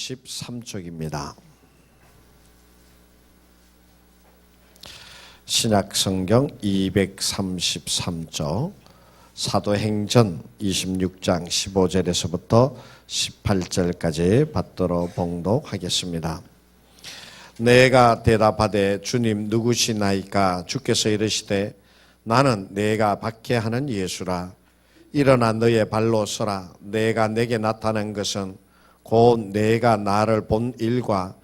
263쪽입니다. 신약성경 233쪽 사도행전 26장 15절에서부터 18절까지 받들어 봉독하겠습니다. 내가 대답하되 주님 누구시나이까? 주께서 이르시되 나는 내가 박해하는 예수라. 일어나 너의 발로 서라. 내가 내게 나타난 것은 곧 내가 나를 본 일과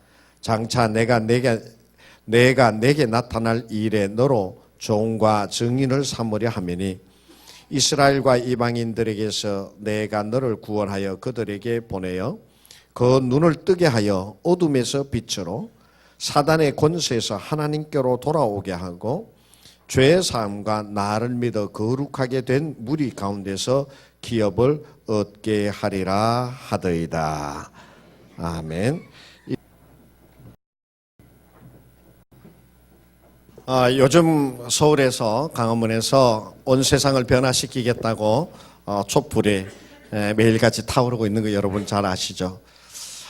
장차 내가 내게 나타날 일에 너로 종과 증인을 삼으려 함이니 이스라엘과 이방인들에게서 내가 너를 구원하여 그들에게 보내어 그 눈을 뜨게 하여 어둠에서 빛으로 사단의 권세에서 하나님께로 돌아오게 하고 죄의 사함과 나를 믿어 거룩하게 된 무리 가운데서 기업을 얻게 하리라 하더이다. 아멘. 요즘 서울에서 강화문에서 온 세상을 변화시키겠다고 촛불이 매일같이 타오르고 있는 거 여러분 잘 아시죠?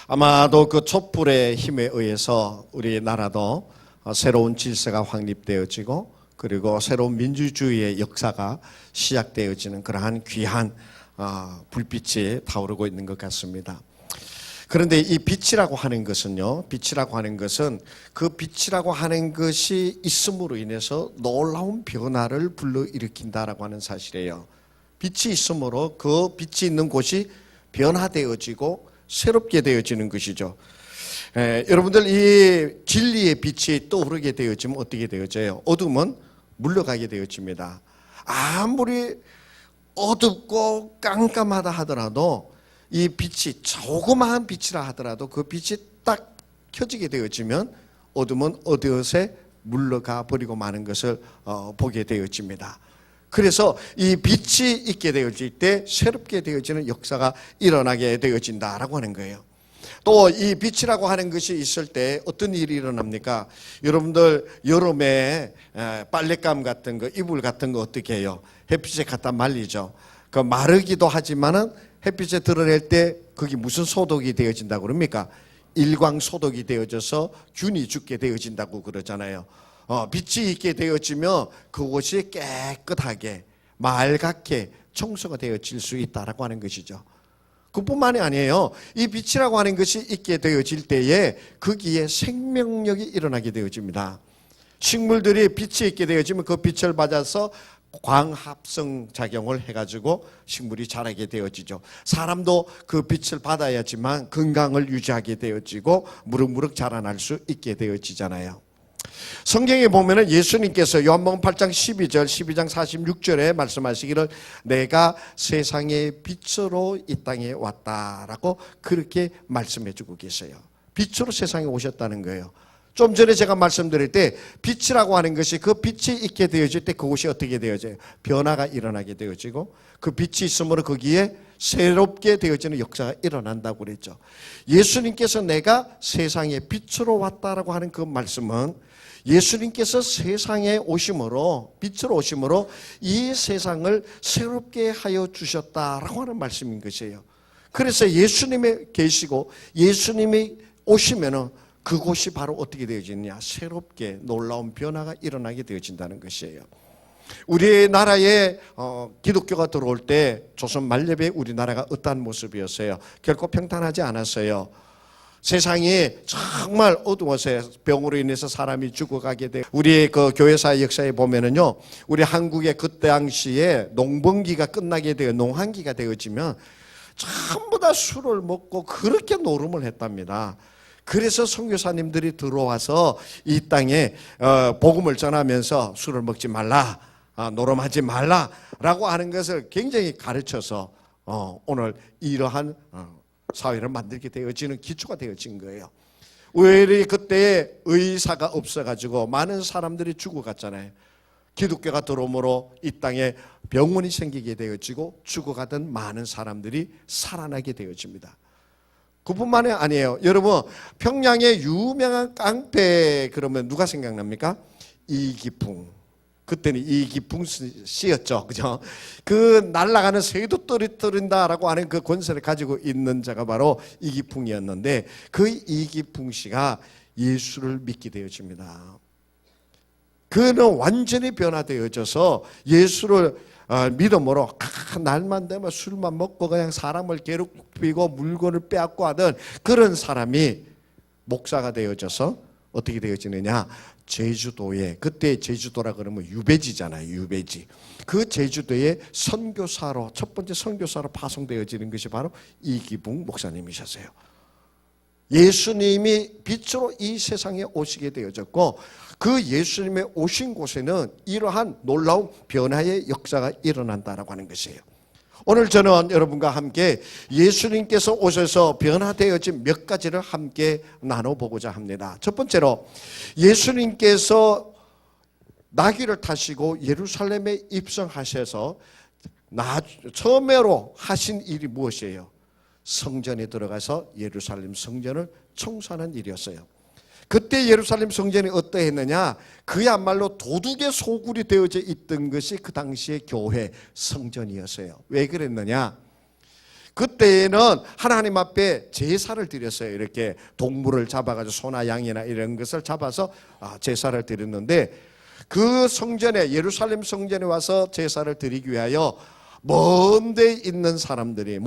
아마도 그 촛불의 힘에 의해서 우리나라도 새로운 질서가 확립되어지고 그리고 새로운 민주주의의 역사가 시작되어지는 그러한 귀한 불빛이 타오르고 있는 것 같습니다. 그런데 이 빛이라고 하는 것은요, 그 빛이라고 하는 것이 있음으로 인해서 놀라운 변화를 불러일으킨다라고 하는 사실이에요. 빛이 있음으로 그 빛이 있는 곳이 변화되어지고 새롭게 되어지는 것이죠. 여러분들 이 진리의 빛이 떠오르게 되어지면 어떻게 되어져요? 어둠은 물러가게 되어집니다. 아무리 어둡고 깜깜하다 하더라도 이 빛이 조그마한 빛이라 하더라도 그 빛이 딱 켜지게 되어지면 어둠은 어디에 물러가 버리고 마는 것을 보게 되어집니다. 그래서 이 빛이 있게 되어질 때 새롭게 되어지는 역사가 일어나게 되어진다라고 하는 거예요. 또 이 빛이라고 하는 것이 있을 때 어떤 일이 일어납니까? 여러분들 여름에 빨랫감 같은 거, 이불 같은 거 어떻게 해요? 햇빛에 갖다 말리죠. 그 마르기도 하지만은 햇빛에 드러낼 때 그게 무슨 소독이 되어진다고 그럽니까? 일광 소독이 되어져서 균이 죽게 되어진다고 그러잖아요. 빛이 있게 되어지면 그곳이 깨끗하게 맑게 청소가 되어질 수 있다라고 하는 것이죠. 그뿐만이 아니에요. 이 빛이라고 하는 것이 있게 되어질 때에 거기에 생명력이 일어나게 되어집니다. 식물들이 빛이 있게 되어지면 그 빛을 받아서 광합성 작용을 해가지고 식물이 자라게 되어지죠. 사람도 그 빛을 받아야지만 건강을 유지하게 되어지고 무럭무럭 자라날 수 있게 되어지잖아요. 성경에 보면은 예수님께서 요한복음 8장 12절, 12장 46절에 말씀하시기를 내가 세상의 빛으로 이 땅에 왔다라고 그렇게 말씀해 주고 계세요. 빛으로 세상에 오셨다는 거예요. 좀 전에 제가 말씀드릴 때 빛이라고 하는 것이 그 빛이 있게 되어질 때 그곳이 어떻게 되어져요? 변화가 일어나게 되어지고 그 빛이 있으므로 거기에 새롭게 되어지는 역사가 일어난다고 그랬죠. 예수님께서 내가 세상의 빛으로 왔다라고 하는 그 말씀은 예수님께서 세상에 오심으로 빛으로 오심으로 이 세상을 새롭게 하여 주셨다라고 하는 말씀인 것이에요. 그래서 예수님이 계시고 예수님이 오시면은 그곳이 바로 어떻게 되어지느냐? 새롭게 놀라운 변화가 일어나게 되어진다는 것이에요. 우리나라에 기독교가 들어올 때 조선 말렙의 우리나라가 어떠한 모습이었어요? 결코 평탄하지 않았어요. 세상이 정말 어두워서 병으로 인해서 사람이 죽어가게 돼. 우리 그 교회사 역사에 보면은요, 우리 한국의 그때 당시에 농번기가 끝나게 되어 농한기가 되어지면 전부 다 술을 먹고 그렇게 노름을 했답니다. 그래서 선교사님들이 들어와서 이 땅에 복음을 전하면서 술을 먹지 말라, 노름하지 말라라고 하는 것을 굉장히 가르쳐서 오늘 이러한 사회를 만들게 되어지는 기초가 되어진 거예요. 왜 그때 의사가 없어가지고 많은 사람들이 죽어갔잖아요. 기독교가 들어오므로 이 땅에 병원이 생기게 되어지고 죽어가던 많은 사람들이 살아나게 되어집니다. 그뿐만이 아니에요. 여러분, 평양의 유명한 깡패 그러면 누가 생각납니까? 이기풍. 그때는 이기풍 씨였죠. 그죠? 그 날아가는 새도 떨어뜨린다라고 하는 그 권세를 가지고 있는 자가 바로 이기풍이었는데 그 이기풍 씨가 예수를 믿게 되어집니다. 그는 완전히 변화되어져서 예수를 믿음으로 날만 되면 술만 먹고 그냥 사람을 괴롭히고 물건을 빼앗고 하던 그런 사람이 목사가 되어져서 어떻게 되어지느냐, 제주도에, 그때 제주도라 그러면 유배지잖아요. 유배지. 그 제주도에 선교사로, 첫 번째 선교사로 파송되어지는 것이 바로 이기붕 목사님이셨어요. 예수님이 빛으로 이 세상에 오시게 되어졌고 그 예수님의 오신 곳에는 이러한 놀라운 변화의 역사가 일어난다라고 하는 것이에요. 오늘 저는 여러분과 함께 예수님께서 오셔서 변화되어진 몇 가지를 함께 나눠보고자 합니다. 첫 번째로 예수님께서 나귀를 타시고 예루살렘에 입성하셔서 처음으로 하신 일이 무엇이에요? 성전에 들어가서 예루살렘 성전을 청소하는 일이었어요. 그때 예루살렘 성전이 어떠했느냐? 그야말로 도둑의 소굴이 되어져 있던 것이 그 당시의 교회 성전이었어요. 왜 그랬느냐? 그때에는 하나님 앞에 제사를 드렸어요. 이렇게 동물을 잡아가지고 소나 양이나 이런 것을 잡아서 제사를 드렸는데 그 성전에, 예루살렘 성전에 와서 제사를 드리기 위하여 먼데 있는 사람들이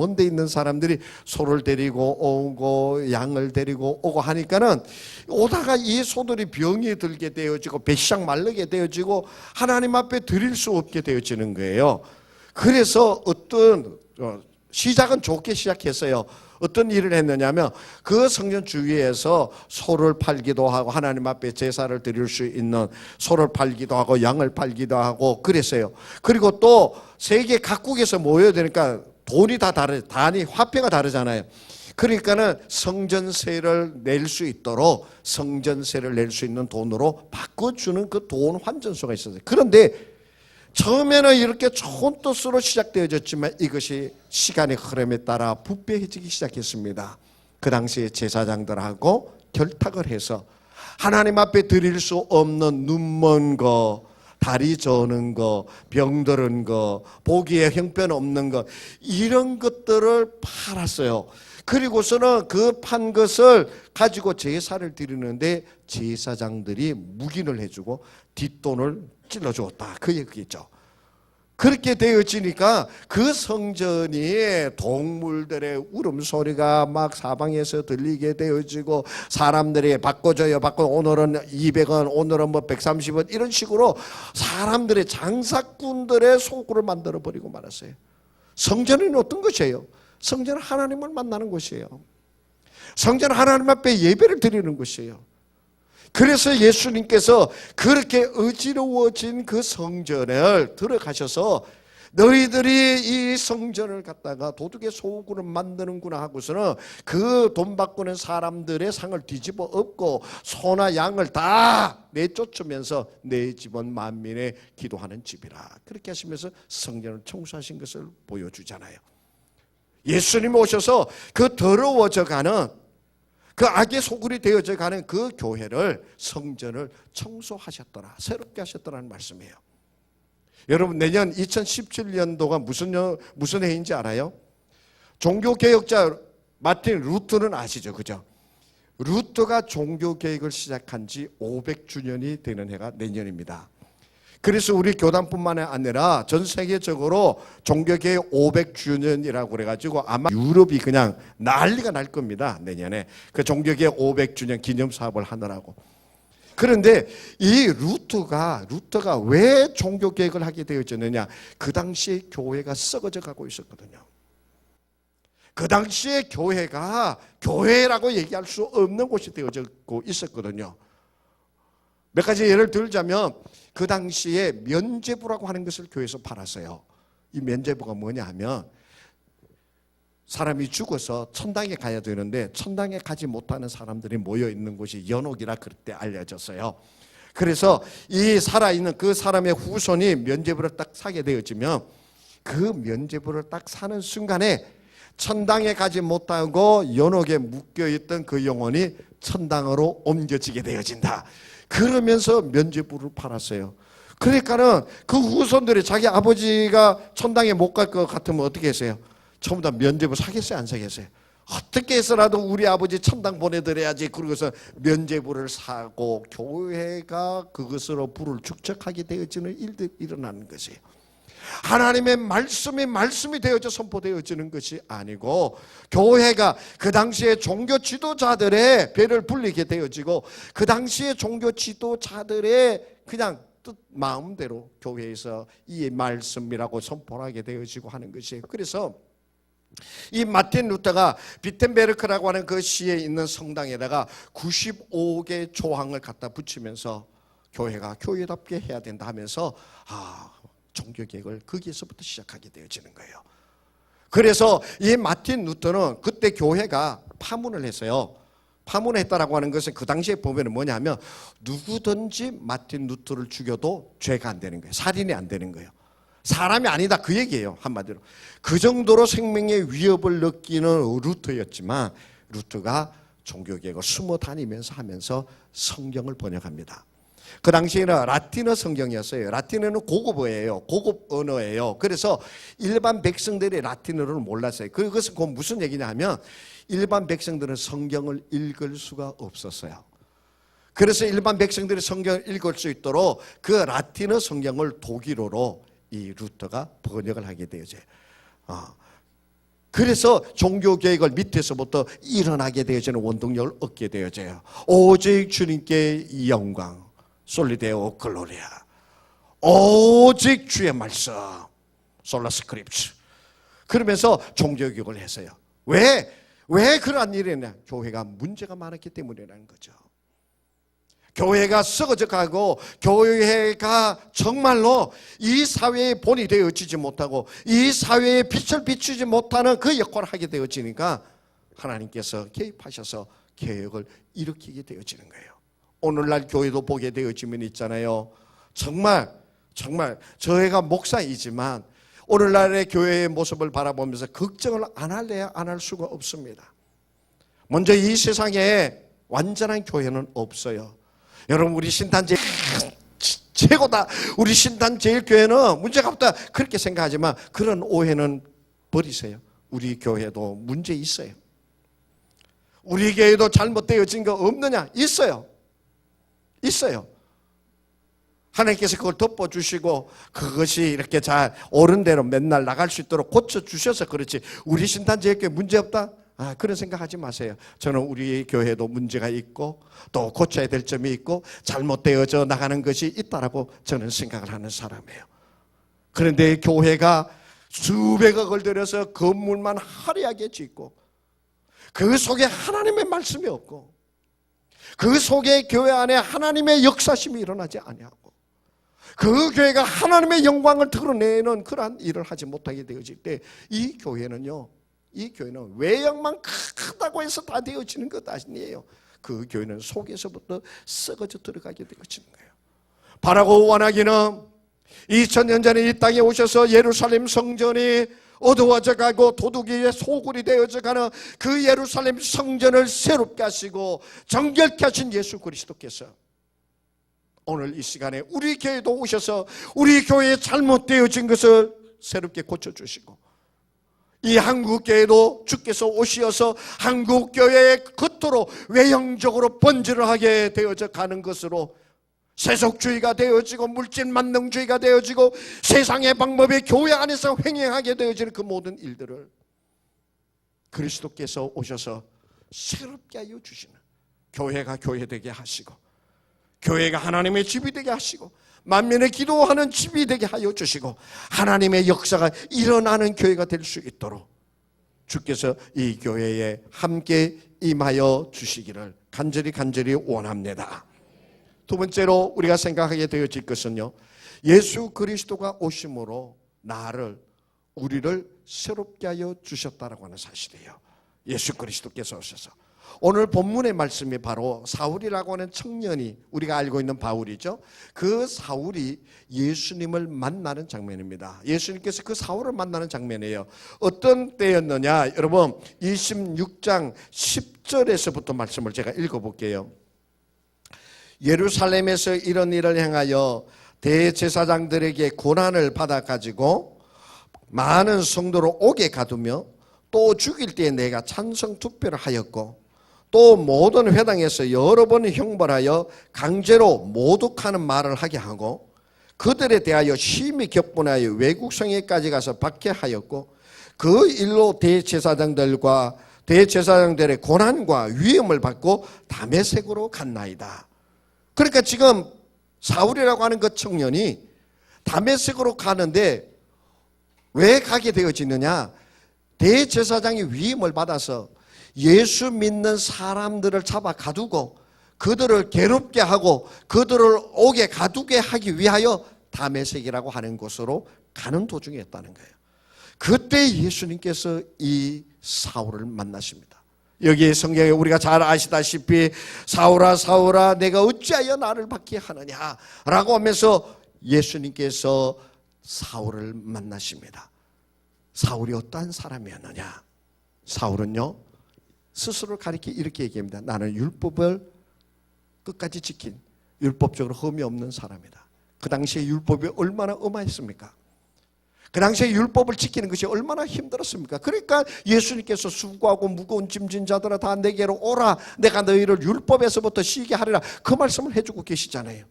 소를 데리고 오고 양을 데리고 오고 하니까는 오다가 이 소들이 병이 들게 되어지고 배시작 마르게 되어지고 하나님 앞에 드릴 수 없게 되어지는 거예요. 그래서 시작은 좋게 시작했어요. 어떤 일을 했느냐면 그 성전 주위에서 소를 팔기도 하고 하나님 앞에 제사를 드릴 수 있는 소를 팔기도 하고 양을 팔기도 하고 그랬어요. 그리고 또 세계 각국에서 모여야 되니까 돈이 다 단위 화폐가 다르잖아요. 그러니까는 성전세를 낼 수 있도록 성전세를 낼 수 있는 돈으로 바꿔주는 그 돈 환전소가 있었어요. 그런데 처음에는 이렇게 좋은 뜻으로 시작되어졌지만 이것이 시간의 흐름에 따라 부패해지기 시작했습니다. 그 당시에 제사장들하고 결탁을 해서 하나님 앞에 드릴 수 없는 눈먼 거, 다리 저는 거, 병들은 거, 보기에 형편없는 거 이런 것들을 팔았어요. 그리고서는 그 판 것을 가지고 제사를 드리는데 제사장들이 묵인을 해주고 뒷돈을 찔러주었다. 그 얘기겠죠. 그렇게 되어지니까 그 성전이 동물들의 울음소리가 막 사방에서 들리게 되어지고 사람들이 바꿔줘요. 오늘은 200원, 오늘은 뭐 130원 이런 식으로 사람들의 장사꾼들의 소굴을 만들어버리고 말았어요. 성전은 어떤 것이에요? 성전은 하나님을 만나는 곳이에요. 성전은 하나님 앞에 예배를 드리는 곳이에요. 그래서 예수님께서 그렇게 어지러워진 그 성전을 들어가셔서 너희들이 이 성전을 갖다가 도둑의 소굴을 만드는구나 하고서는 그 돈 바꾸는 사람들의 상을 뒤집어 엎고 소나 양을 다 내쫓으면서 내 집은 만민의 기도하는 집이라 그렇게 하시면서 성전을 청소하신 것을 보여주잖아요. 예수님이 오셔서 그 더러워져가는 그 악의 소굴이 되어져 가는 그 교회를 성전을 청소하셨더라. 새롭게 하셨더라는 말씀이에요. 여러분 내년 2017년도가 무슨 해인지 알아요? 종교개혁자 마틴 루터는 아시죠? 그죠? 루터가 종교개혁을 시작한 지 500주년이 되는 해가 내년입니다. 그래서 우리 교단뿐만 아니라 전 세계적으로 종교개혁 500주년이라고 그래가지고 아마 유럽이 그냥 난리가 날 겁니다. 내년에 그 종교개혁 500주년 기념사업을 하느라고. 그런데 이 루터가 왜 종교개혁을 하게 되어졌느냐? 그 당시에 교회가 썩어져 가고 있었거든요. 그 당시에 교회가 교회라고 얘기할 수 없는 곳이 되어졌고 있었거든요. 몇 가지 예를 들자면 그 당시에 면죄부라고 하는 것을 교회에서 팔았어요. 이 면죄부가 뭐냐 하면 사람이 죽어서 천당에 가야 되는데 천당에 가지 못하는 사람들이 모여있는 곳이 연옥이라 그때 알려졌어요. 그래서 이 살아있는 그 사람의 후손이 면죄부를 딱 사게 되어지면 그 면죄부를 딱 사는 순간에 천당에 가지 못하고 연옥에 묶여있던 그 영혼이 천당으로 옮겨지게 되어진다. 그러면서 면죄부를 팔았어요. 그러니까는 그 후손들이 자기 아버지가 천당에 못 갈 것 같으면 어떻게 했어요? 전부 다 면죄부 사겠어요? 안 사겠어요? 어떻게 해서라도 우리 아버지 천당 보내드려야지. 그러고서 면죄부를 사고 교회가 그것으로 부를 축적하게 되어지는 일들이 일어나는 것이에요. 하나님의 말씀이 되어져 선포되어지는 것이 아니고 교회가 그 당시에 종교 지도자들의 배를 불리게 되어지고 그 당시에 종교 지도자들의 그냥 뜻 마음대로 교회에서 이 말씀이라고 선포하게 되어지고 하는 것이에요. 그래서 이 마틴 루터가 비텐베르크라고 하는 그 시에 있는 성당에다가 95개 조항을 갖다 붙이면서 교회가 교회답게 해야 된다 하면서 종교개혁을 거기에서부터 시작하게 되어지는 거예요. 그래서 이 마틴 루터는 그때 교회가 파문을 했어요. 파문했다라고 하는 것은 그 당시에 보면 뭐냐면 누구든지 마틴 루터를 죽여도 죄가 안 되는 거예요. 살인이 안 되는 거예요. 사람이 아니다 그 얘기예요. 한마디로 그 정도로 생명의 위협을 느끼는 루터였지만 루터가 종교개혁을 숨어 다니면서 하면서 성경을 번역합니다. 그 당시에는 라틴어 성경이었어요. 라틴어는 고급어예요. 고급 언어예요. 그래서 일반 백성들이 라틴어를 몰랐어요. 그것은 곧 무슨 얘기냐 하면 일반 백성들은 성경을 읽을 수가 없었어요. 그래서 일반 백성들이 성경을 읽을 수 있도록 그 라틴어 성경을 독일어로 이 루터가 번역을 하게 되어져요. 그래서 종교개혁을 밑에서부터 일어나게 되어지는 원동력을 얻게 되어져요. 오직 주님께 영광, 솔리데오 글로리아, 오직 주의 말씀, 솔라 스크립츠. 그러면서 종교개혁을 했어요. 왜 그러한 일이 있냐? 교회가 문제가 많았기 때문이라는 거죠. 교회가 썩어져 가고 교회가 정말로 이 사회의 본이 되어지지 못하고 이 사회에 빛을 비추지 못하는 그 역할을 하게 되어지니까 하나님께서 개입하셔서 개혁을 일으키게 되어지는 거예요. 오늘날 교회도 보게 되어지면 있잖아요. 정말 저희가 목사이지만 오늘날의 교회의 모습을 바라보면서 걱정을 안 할래야 안 할 수가 없습니다. 먼저 이 세상에 완전한 교회는 없어요. 여러분 우리 신탄제일 최고다. 우리 신탄제일교회는 문제가 없다. 그렇게 생각하지만 그런 오해는 버리세요. 우리 교회도 문제 있어요. 우리 교회도 잘못되어진 거 없느냐? 있어요. 하나님께서 그걸 덮어주시고 그것이 이렇게 잘 옳은 대로 맨날 나갈 수 있도록 고쳐주셔서 그렇지 우리 신탄제일교회 문제없다? 그런 생각하지 마세요. 저는 우리 교회도 문제가 있고 또 고쳐야 될 점이 있고 잘못되어져 나가는 것이 있다라고 저는 생각을 하는 사람이에요. 그런데 교회가 수백억을 들여서 건물만 화려하게 짓고 그 속에 하나님의 말씀이 없고 그 속에 교회 안에 하나님의 역사심이 일어나지 아니하고 그 교회가 하나님의 영광을 드러내는 그러한 일을 하지 못하게 되어질 때 이 교회는 외형만 크다고 해서 다 되어지는 것 아니에요. 그 교회는 속에서부터 썩어져 들어가게 되어지는 거예요. 바라고 원하기는 2000년 전에 이 땅에 오셔서 예루살렘 성전이 어두워져 가고 도둑이의 소굴이 되어져 가는 그 예루살렘 성전을 새롭게 하시고 정결케 하신 예수 그리스도께서 오늘 이 시간에 우리 교회도 오셔서 우리 교회에 잘못되어진 것을 새롭게 고쳐주시고 이 한국교회도 주께서 오시어서 한국교회의 겉으로 외형적으로 번지르하게 되어져 가는 것으로 세속주의가 되어지고 물질만능주의가 되어지고 세상의 방법이 교회 안에서 횡행하게 되어지는 그 모든 일들을 그리스도께서 오셔서 새롭게 하여 주시는 교회가 교회되게 하시고 교회가 하나님의 집이 되게 하시고 만민의 기도하는 집이 되게 하여 주시고 하나님의 역사가 일어나는 교회가 될 수 있도록 주께서 이 교회에 함께 임하여 주시기를 간절히 원합니다. 두 번째로 우리가 생각하게 되어질 것은요, 예수 그리스도가 오심으로 우리를 새롭게 하여 주셨다라고 하는 사실이에요. 예수 그리스도께서 오셔서 오늘 본문의 말씀이 바로 사울이라고 하는 청년이 우리가 알고 있는 바울이죠. 그 사울이 예수님을 만나는 장면입니다. 예수님께서 그 사울을 만나는 장면이에요. 어떤 때였느냐? 여러분 26장 10절에서부터 말씀을 제가 읽어볼게요. 예루살렘에서 이런 일을 행하여 대제사장들에게 고난을 받아가지고 많은 성도를 옥에 가두며 또 죽일 때 내가 찬성 투표를 하였고 또 모든 회당에서 여러 번 형벌하여 강제로 모독하는 말을 하게 하고 그들에 대하여 심히 격분하여 외국 성에까지 가서 박해하였고 그 일로 대제사장들의 고난과 위험을 받고 다메섹으로 갔나이다. 그러니까 지금 사울이라고 하는 그 청년이 다메섹으로 가는데 왜 가게 되어지느냐? 대제사장이 위임을 받아서 예수 믿는 사람들을 잡아 가두고 그들을 괴롭게 하고 그들을 옥에 가두게 하기 위하여 다메섹이라고 하는 곳으로 가는 도중이었다는 거예요. 그때 예수님께서 이 사울을 만나십니다. 여기 성경에 우리가 잘 아시다시피 사울아 사울아 내가 어찌하여 나를 박해하느냐 라고 하면서 예수님께서 사울을 만나십니다. 사울이 어떠한 사람이었느냐? 사울은요 스스로 가리켜 이렇게 얘기합니다. 나는 율법을 끝까지 지킨 율법적으로 흠이 없는 사람이다. 그 당시에 율법이 얼마나 엄하했습니까? 그 당시에 율법을 지키는 것이 얼마나 힘들었습니까? 그러니까 예수님께서 수고하고 무거운 짐진 자들아 다 내게로 오라 내가 너희를 율법에서부터 쉬게 하리라 그 말씀을 해주고 계시잖아요.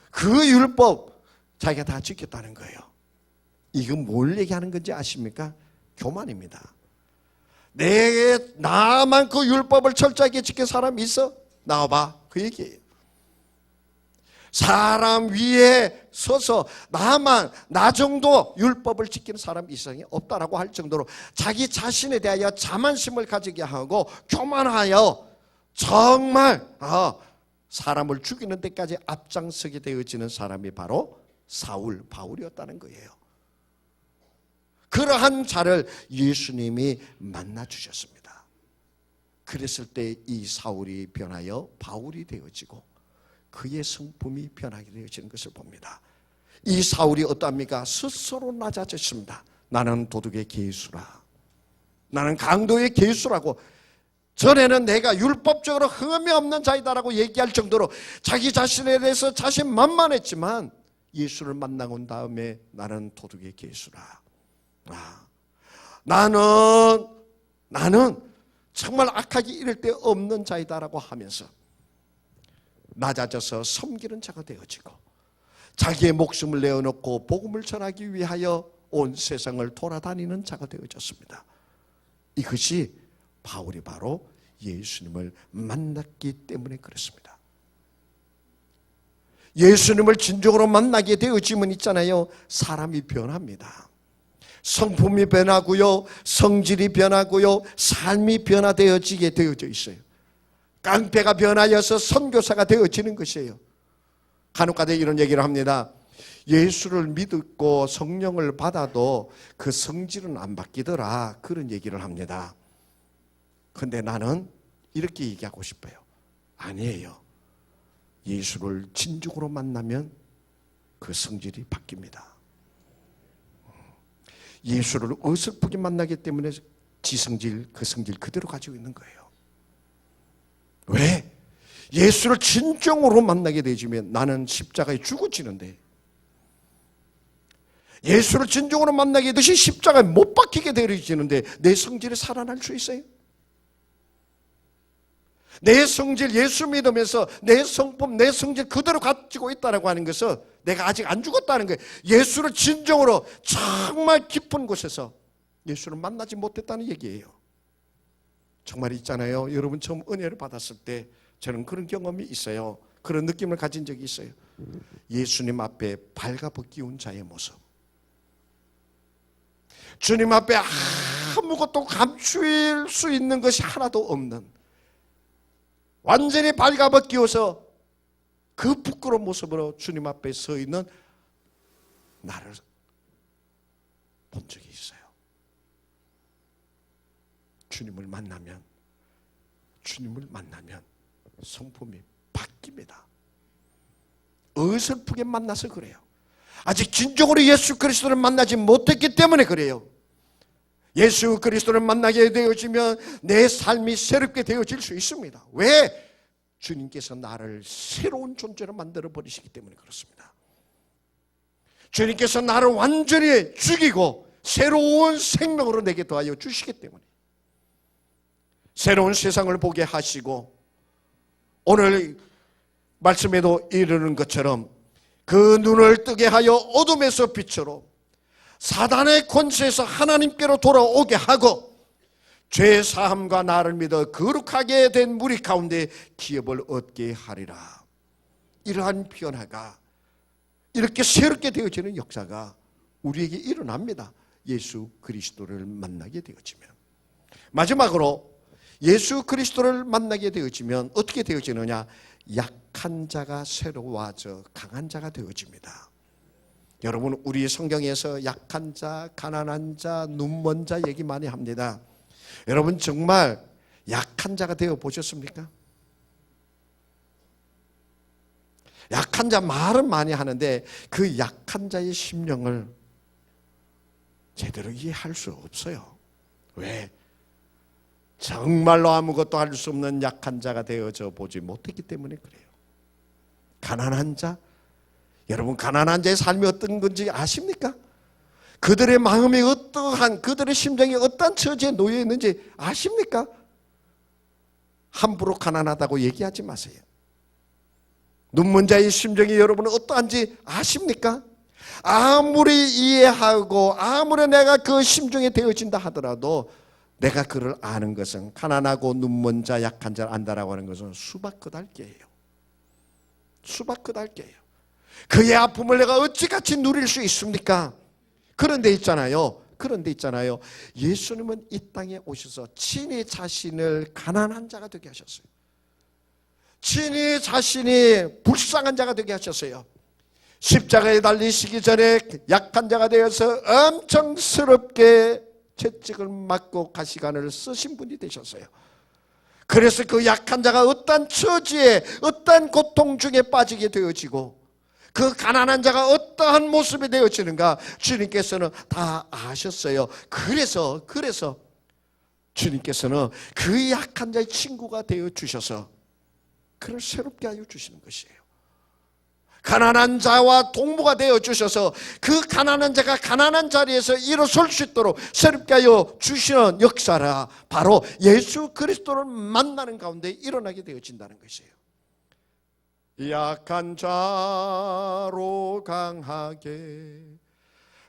그 율법 자기가 다 지켰다는 거예요. 이건 뭘 얘기하는 건지 아십니까? 교만입니다. 나만 그 율법을 철저하게 지킨 사람이 있어? 나와봐. 그 얘기예요. 사람 위에 서서 나 정도 율법을 지키는 사람 이상이 없다라고 할 정도로 자기 자신에 대하여 자만심을 가지게 하고 교만하여 정말 사람을 죽이는 데까지 앞장서게 되어지는 사람이 바로 사울, 바울이었다는 거예요. 그러한 자를 예수님이 만나 주셨습니다. 그랬을 때 이 사울이 변하여 바울이 되어지고 그의 성품이 변하게 되어지는 것을 봅니다. 이 사울이 어떠합니까? 스스로 낮아졌습니다. 나는 도둑의 개수라. 나는 강도의 개수라고. 전에는 내가 율법적으로 흠이 없는 자이다라고 얘기할 정도로 자기 자신에 대해서 자신만만했지만 예수를 만나고 난 다음에 나는 도둑의 개수라. 나는 정말 악하기 이를 데 없는 자이다라고 하면서 낮아져서 섬기는 자가 되어지고 자기의 목숨을 내어놓고 복음을 전하기 위하여 온 세상을 돌아다니는 자가 되어졌습니다. 이것이 바울이 바로 예수님을 만났기 때문에 그렇습니다. 예수님을 진정으로 만나게 되어지면 있잖아요. 사람이 변합니다. 성품이 변하고요. 성질이 변하고요. 삶이 변화되어지게 되어져 있어요. 깡패가 변하여서 선교사가 되어지는 것이에요. 간혹가다 이런 얘기를 합니다. 예수를 믿고 성령을 받아도 그 성질은 안 바뀌더라. 그런 얘기를 합니다. 그런데 나는 이렇게 얘기하고 싶어요. 아니에요. 예수를 진정으로 만나면 그 성질이 바뀝니다. 예수를 어설프게 만나기 때문에 지성질, 그 성질 그대로 가지고 있는 거예요. 왜? 예수를 진정으로 만나게 되지면 나는 십자가에 죽어지는데 예수를 진정으로 만나게 되시 십자가에 못 박히게 되어지는데 내 성질이 살아날 수 있어요? 내 성질 예수 믿으면서 내 성품 내 성질 그대로 가지고 있다고 하는 것은 내가 아직 안 죽었다는 거예요. 예수를 진정으로 정말 깊은 곳에서 예수를 만나지 못했다는 얘기예요. 정말 있잖아요. 여러분 처음 은혜를 받았을 때 저는 그런 경험이 있어요. 그런 느낌을 가진 적이 있어요. 예수님 앞에 발가벗기운 자의 모습. 주님 앞에 아무것도 감출 수 있는 것이 하나도 없는 완전히 발가벗기워서 그 부끄러운 모습으로 주님 앞에 서 있는 나를 본 적이 있어요. 주님을 만나면 성품이 바뀝니다. 어설프게 만나서 그래요. 아직 진정으로 예수 그리스도를 만나지 못했기 때문에 그래요. 예수 그리스도를 만나게 되어지면 내 삶이 새롭게 되어질 수 있습니다. 왜? 주님께서 나를 새로운 존재로 만들어 버리시기 때문에 그렇습니다. 주님께서 나를 완전히 죽이고 새로운 생명으로 내게 더하여 주시기 때문에 새로운 세상을 보게 하시고 오늘 말씀에도 이르는 것처럼 그 눈을 뜨게 하여 어둠에서 빛으로 사단의 권세에서 하나님께로 돌아오게 하고 죄 사함과 나를 믿어 거룩하게 된 무리 가운데 기업을 얻게 하리라. 이러한 변화가 이렇게 새롭게 되어지는 역사가 우리에게 일어납니다. 예수 그리스도를 만나게 되어지면. 마지막으로 예수 그리스도를 만나게 되어지면 어떻게 되어지느냐? 약한 자가 새로워져 강한 자가 되어집니다. 여러분, 우리 성경에서 약한 자, 가난한 자, 눈먼 자 얘기 많이 합니다. 여러분 정말 약한 자가 되어 보셨습니까? 약한 자 말은 많이 하는데 그 약한 자의 심령을 제대로 이해할 수 없어요. 왜? 정말로 아무것도 할 수 없는 약한 자가 되어져 보지 못했기 때문에 그래요. 가난한 자, 여러분 가난한 자의 삶이 어떤 건지 아십니까? 그들의 마음이 어떠한, 그들의 심정이 어떤 처지에 놓여 있는지 아십니까? 함부로 가난하다고 얘기하지 마세요. 눈먼 자의 심정이 여러분은 어떠한지 아십니까? 아무리 이해하고 아무리 내가 그 심정에 되어진다 하더라도 내가 그를 아는 것은 가난하고 눈먼 자, 약한 자를 안다라고 하는 것은 수박 그달개예요. 수박 그달개예요. 그의 아픔을 내가 어찌같이 누릴 수 있습니까? 그런데 있잖아요. 예수님은 이 땅에 오셔서 친히 자신을 가난한 자가 되게 하셨어요. 친히 자신이 불쌍한 자가 되게 하셨어요. 십자가에 달리시기 전에 약한 자가 되어서 엄청스럽게 채찍을 맞고 가시관을 쓰신 분이 되셨어요. 그래서 그 약한 자가 어떤 처지에 어떤 고통 중에 빠지게 되어지고 그 가난한 자가 어떠한 모습이 되어지는가 주님께서는 다 아셨어요. 그래서 주님께서는 그 약한 자의 친구가 되어 주셔서 그를 새롭게 하여 주시는 것이에요. 가난한 자와 동무가 되어 주셔서 그 가난한 자가 가난한 자리에서 일어설 수 있도록 새롭게 하여 주시는 역사라 바로 예수 그리스도를 만나는 가운데 일어나게 되어진다는 것이에요. 약한 자로 강하게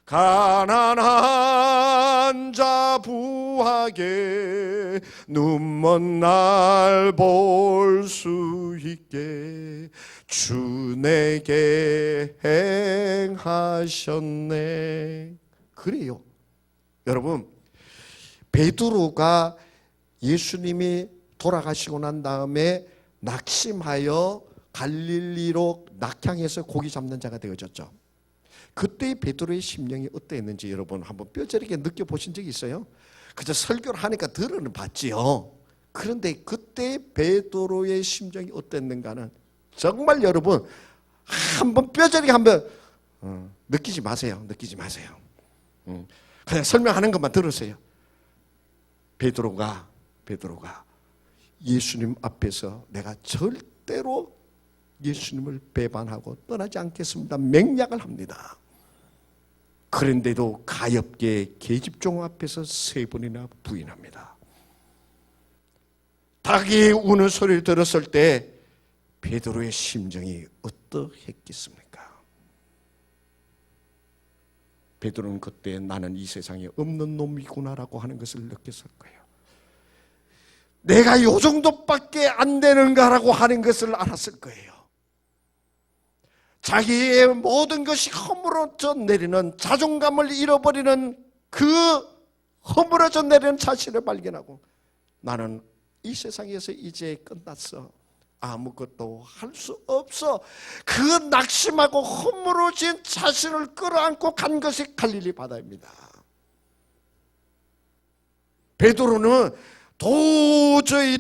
가난한 자 부하게 눈먼 날 볼 수 있게 주 내게 행하셨네. 그래요. 여러분, 베드로가 예수님이 돌아가시고 난 다음에 낙심하여 갈릴리로 낙향해서 고기 잡는 자가 되어졌죠. 그때 베드로의 심령이 어떠했는지 여러분 한번 뼈저리게 느껴보신 적이 있어요? 그저 설교를 하니까 들어는 봤지요. 그런데 그때 베드로의 심정이 어땠는가는 정말 여러분 한번 뼈저리게 한번 느끼지 마세요. 그냥 설명하는 것만 들으세요. 베드로가 예수님 앞에서 내가 절대로 예수님을 배반하고 떠나지 않겠습니다. 맹약을 합니다. 그런데도 가엾게 계집종 앞에서 3번이나 부인합니다. 닭이 우는 소리를 들었을 때 베드로의 심정이 어떠했겠습니까? 베드로는 그때 나는 이 세상에 없는 놈이구나라고 하는 것을 느꼈을 거예요. 내가 요 정도밖에 안 되는가라고 하는 것을 알았을 거예요. 자기의 모든 것이 허물어져 내리는 자존감을 잃어버리는 그 허물어져 내리는 자신을 발견하고 나는 이 세상에서 이제 끝났어. 아무것도 할 수 없어. 그 낙심하고 허물어진 자신을 끌어안고 간 것이 갈릴리 바다입니다. 베드로는 도저히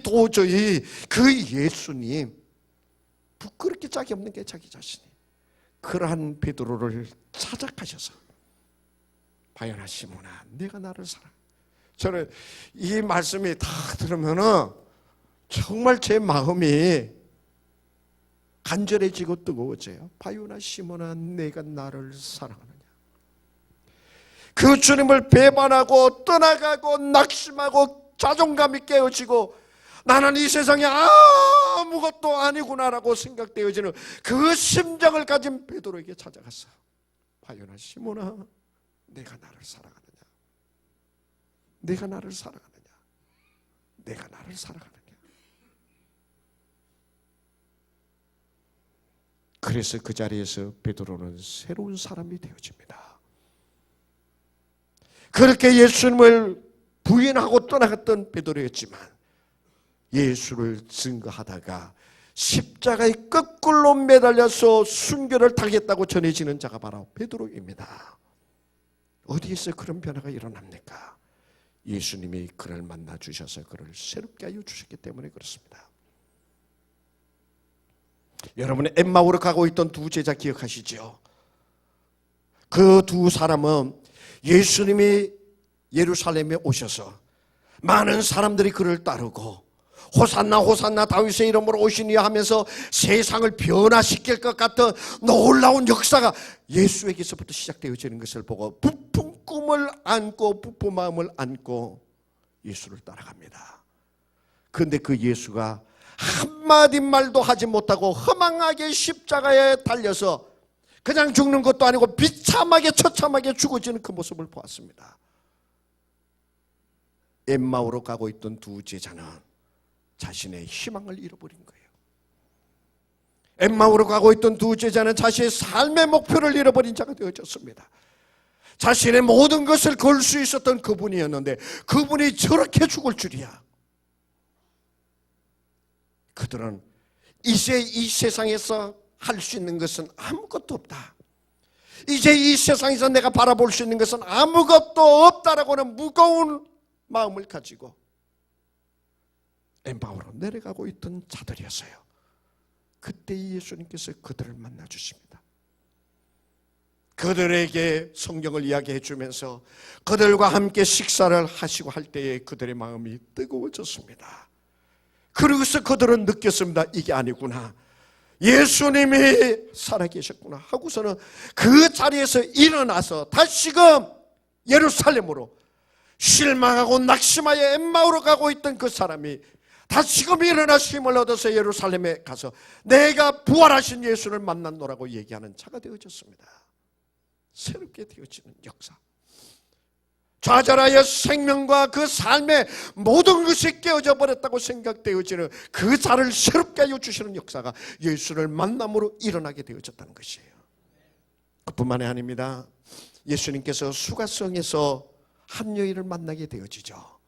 그 예수님 부끄럽게 짝이 없는 게 자기 자신이 그러한 베드로를 찾아가셔서 바요나 시몬아 내가 나를 사랑해. 저는 이 말씀이 다 들으면은 정말 제 마음이 간절해지고 뜨거워져요. 바요나 시몬아 내가 나를 사랑하느냐. 그 주님을 배반하고 떠나가고 낙심하고 자존감이 깨어지고 나는 이 세상에 아무것도 아니구나라고 생각되어지는 그 심정을 가진 베드로에게 찾아갔어. 바요나 시몬아, 내가 나를 사랑하느냐? 내가 나를 사랑하느냐? 내가 나를 사랑하느냐? 그래서 그 자리에서 베드로는 새로운 사람이 되어집니다. 그렇게 예수님을 부인하고 떠나갔던 베드로였지만 예수를 증거하다가 십자가에 거꾸로 매달려서 순교를 당했다고 전해지는 자가 바로 베드로입니다. 어디에서 그런 변화가 일어납니까? 예수님이 그를 만나 주셔서 그를 새롭게 하여 주셨기 때문에 그렇습니다. 여러분의 엠마오로 가고 있던 두 제자 기억하시죠? 그 두 사람은 예수님이 예루살렘에 오셔서 많은 사람들이 그를 따르고 호산나 호산나 다윗의 이름으로 오시니 하면서 세상을 변화시킬 것 같은 놀라운 역사가 예수에게서부터 시작되어지는 것을 보고 부푼 꿈을 안고 부푼 마음을 안고 예수를 따라갑니다. 그런데 그 예수가 한마디 말도 하지 못하고 허망하게 십자가에 달려서 그냥 죽는 것도 아니고 비참하게 처참하게 죽어지는 그 모습을 보았습니다. 엠마오로 가고 있던 두 제자는 자신의 희망을 잃어버린 거예요. 엠마오로 가고 있던 두 제자는 자신의 삶의 목표를 잃어버린 자가 되어졌습니다. 자신의 모든 것을 걸 수 있었던 그분이었는데 그분이 저렇게 죽을 줄이야. 그들은 이제 이 세상에서 할 수 있는 것은 아무것도 없다. 이제 이 세상에서 내가 바라볼 수 있는 것은 아무것도 없다라고는 무거운 마음을 가지고 엠마오로 내려가고 있던 자들이었어요. 그때 예수님께서 그들을 만나 주십니다. 그들에게 성경을 이야기해 주면서 그들과 함께 식사를 하시고 할 때에 그들의 마음이 뜨거워졌습니다. 그러고서 그들은 느꼈습니다. 이게 아니구나. 예수님이 살아계셨구나 하고서는 그 자리에서 일어나서 다시금 예루살렘으로 실망하고 낙심하여 엠마오로 가고 있던 그 사람이 다시금 일어나서 힘을 얻어서 예루살렘에 가서 내가 부활하신 예수를 만났노라고 얘기하는 자가 되어졌습니다. 새롭게 되어지는 역사. 좌절하여 생명과 그 삶의 모든 것이 깨어져 버렸다고 생각되어지는 그 자를 새롭게 하여 주시는 역사가 예수를 만남으로 일어나게 되어졌다는 것이에요. 그뿐만이 아닙니다. 예수님께서 수가성에서 한 여인을 만나게 되어지죠.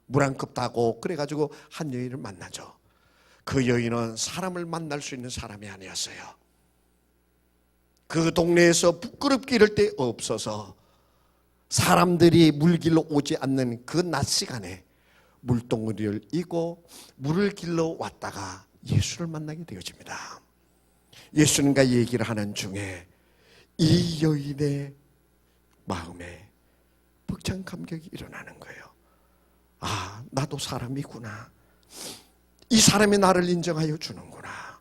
물 한 컵 타고 그래가지고 한 여인을 만나죠. 그 여인은 사람을 만날 수 있는 사람이 아니었어요. 그 동네에서 부끄럽게 이럴 데 없어서 사람들이 물길로 오지 않는 그 낮 시간에 물동이를 이고 물을 길러 왔다가 예수를 만나게 되어집니다. 예수님과 얘기를 하는 중에 이 여인의 마음에 벅찬 감격이 일어나는 거예요. 아, 나도 사람이구나. 이 사람이 나를 인정하여 주는구나.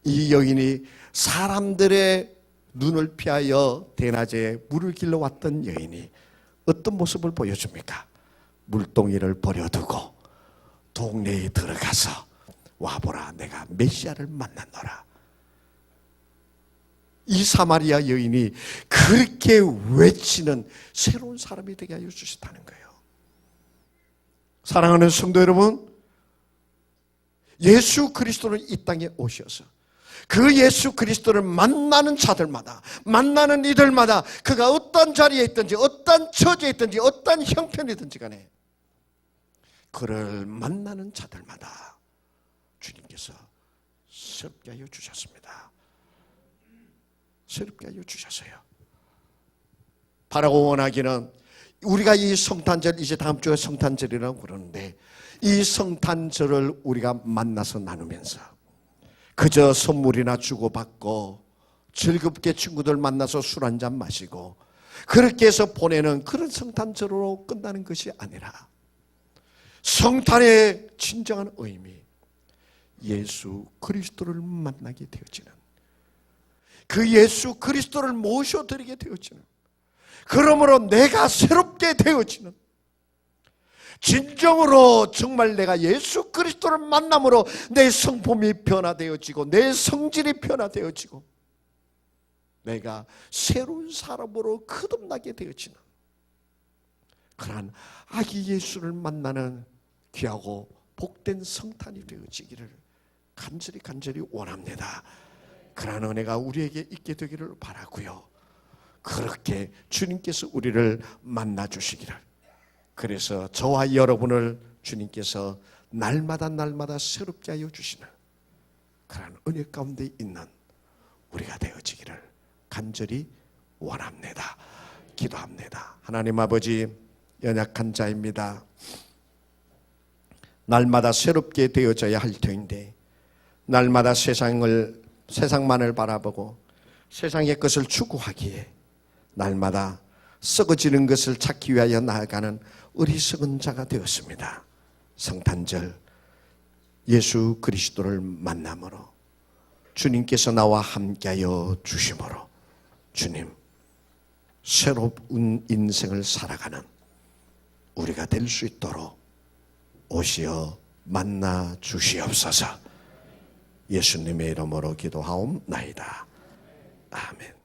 이 여인이 사람들의 눈을 피하여 대낮에 물을 길러 왔던 여인이 어떤 모습을 보여줍니까? 물동이를 버려두고 동네에 들어가서 와보라, 내가 메시아를 만났노라. 이 사마리아 여인이 그렇게 외치는 새로운 사람이 되게 하여 주셨다는 거예요. 사랑하는 성도 여러분, 예수 그리스도는 이 땅에 오셔서 그 예수 그리스도를 만나는 자들마다, 만나는 이들마다 그가 어떤 자리에 있든지 어떤 처지에 있든지 어떤 형편이든지 간에 그를 만나는 자들마다 주님께서 새롭게 하여 주셨습니다. 새롭게 하여 주셨어요. 바라고 원하기는 우리가 이 성탄절, 이제 다음 주에 성탄절이라고 그러는데 이 성탄절을 우리가 만나서 나누면서 그저 선물이나 주고받고 즐겁게 친구들 만나서 술 한잔 마시고 그렇게 해서 보내는 그런 성탄절로 끝나는 것이 아니라 성탄의 진정한 의미, 예수 그리스도를 만나게 되어지는, 그 예수 그리스도를 모셔드리게 되어지는, 그러므로 내가 새롭게 되어지는, 진정으로 정말 내가 예수 그리스도를 만남으로 내 성품이 변화되어지고 내 성질이 변화되어지고 내가 새로운 사람으로 거듭나게 되어지는 그러한 아기 예수를 만나는 귀하고 복된 성탄이 되어지기를 간절히 원합니다. 그러한 은혜가 우리에게 있게 되기를 바라고요. 그렇게 주님께서 우리를 만나주시기를, 그래서 저와 여러분을 주님께서 날마다 새롭게 하여 주시는 그러한 은혜 가운데 있는 우리가 되어지기를 간절히 원합니다. 기도합니다. 하나님 아버지, 연약한 자입니다. 날마다 새롭게 되어져야 할 터인데 날마다 세상만을 바라보고 세상의 것을 추구하기에 날마다 썩어지는 것을 찾기 위하여 나아가는 어리석은 자가 되었습니다. 성탄절 예수 그리스도를 만남으로 주님께서 나와 함께하여 주심으로 주님, 새로운 인생을 살아가는 우리가 될 수 있도록 오시어 만나 주시옵소서. 예수님의 이름으로 기도하옵나이다. 아멘.